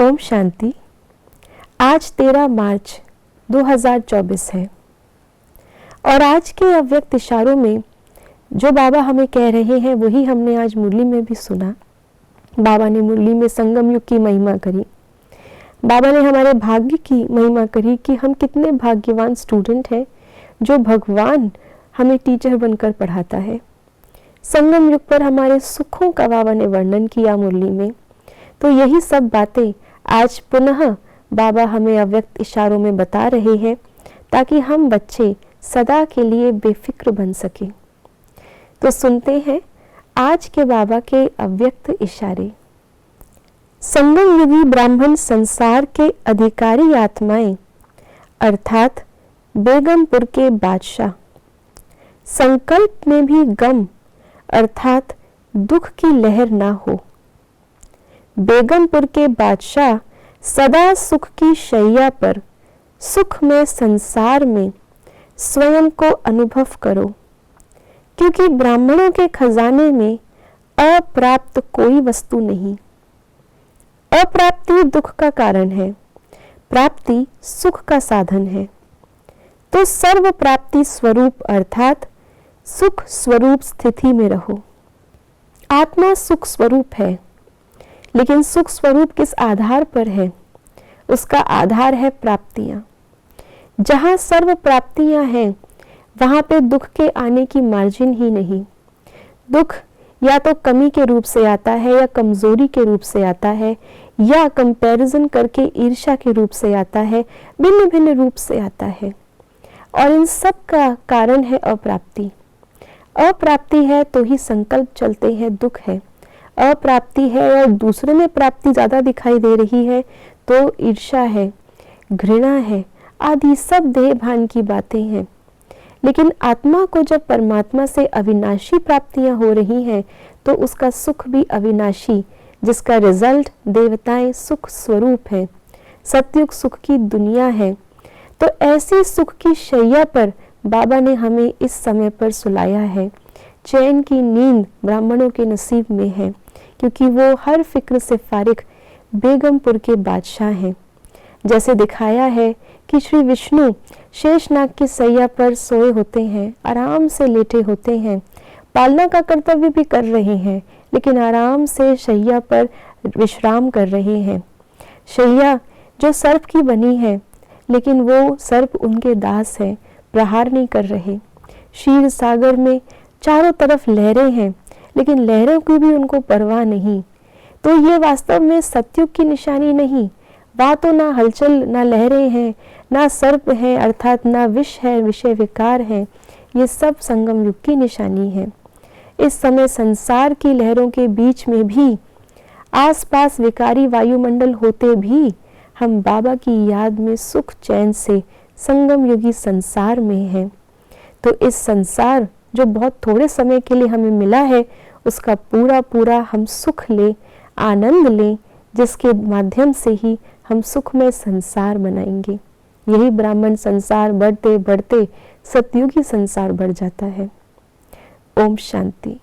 ओम शांति। आज 13 मार्च 2024 है और आज के अव्यक्त इशारों में जो बाबा हमें कह रहे हैं वही हमने आज मुरली में भी सुना। बाबा ने मुरली में संगम युग की महिमा करी। बाबा ने हमारे भाग्य की महिमा करी कि हम कितने भाग्यवान स्टूडेंट हैं जो भगवान हमें टीचर बनकर पढ़ाता है। संगम युग पर हमारे सुखों का बाबा ने वर्णन किया मुरली में। तो यही सब बातें आज पुनः बाबा हमें अव्यक्त इशारों में बता रहे हैं ताकि हम बच्चे सदा के लिए बेफिक्र बन सकें। तो सुनते हैं आज के बाबा के अव्यक्त इशारे। संगम युगी ब्राह्मण संसार के अधिकारी आत्माएं अर्थात बेगमपुर के बादशाह, संकल्प में भी गम अर्थात दुख की लहर ना हो। बेगमपुर के बादशाह सदा सुख की शैया पर सुख में संसार में स्वयं को अनुभव करो, क्योंकि ब्राह्मणों के खजाने में अप्राप्त कोई वस्तु नहीं। अप्राप्ति दुख का कारण है, प्राप्ति सुख का साधन है। तो सर्व प्राप्ति स्वरूप अर्थात सुख स्वरूप स्थिति में रहो। आत्मा सुख स्वरूप है, लेकिन सुख स्वरूप किस आधार पर है? उसका आधार है प्राप्तियां। जहां सर्व प्राप्तियां हैं वहां पे दुख के आने की मार्जिन ही नहीं। दुख या तो कमी के रूप से आता है या कमजोरी के रूप से आता है या कंपैरिजन करके ईर्ष्या के रूप से आता है, भिन्न भिन्न रूप से आता है। और इन सब का कारण है अप्राप्ति। अप्राप्ति है तो ही संकल्प चलते हैं, दुख है। अप्राप्ति है और दूसरे में प्राप्ति ज्यादा दिखाई दे रही है तो ईर्ष्या है, घृणा है, आदि सब देह भान की बातें हैं। लेकिन आत्मा को जब परमात्मा से अविनाशी प्राप्तियां हो रही हैं तो उसका सुख भी अविनाशी, जिसका रिजल्ट देवताएं सुख स्वरूप है, सतयुग सुख की दुनिया है। तो ऐसी सुख की शैया पर बाबा ने हमें इस समय पर सुलाया है। चैन की नींद ब्राह्मणों के नसीब में है, क्योंकि वो हर फिक्र से फारिग बेगमपुर के बादशाह हैं। जैसे दिखाया है कि श्री विष्णु शेषनाग की सैया पर सोए होते हैं, आराम से लेटे होते हैं, पालना का कर्तव्य भी कर रहे हैं, लेकिन आराम से शैया पर विश्राम कर रहे हैं। शैया जो सर्प की बनी है, लेकिन वो सर्प उनके दास है, प्रहार नहीं कर रहे। क्षीर सागर में चारों तरफ लहरें हैं, लेकिन लहरों की भी उनको परवाह नहीं। तो ये वास्तव में सतयुग की निशानी नहीं। वहाँ तो ना हलचल, ना लहरें हैं, ना सर्प हैं, अर्थात ना विष है, विषय विकार है। ये सब संगम युग की निशानी है। इस समय संसार की लहरों के बीच में भी, आसपास विकारी वायुमंडल होते भी, हम बाबा की याद में सुख चैन से संगम युगी संसार में हैं। तो इस संसार जो बहुत थोड़े समय के लिए हमें मिला है, उसका पूरा पूरा हम सुख लें, आनंद लें, जिसके माध्यम से ही हम सुखमय संसार बनाएंगे। यही ब्राह्मण संसार बढ़ते बढ़ते सतयुगी संसार बढ़ जाता है। ओम शांति।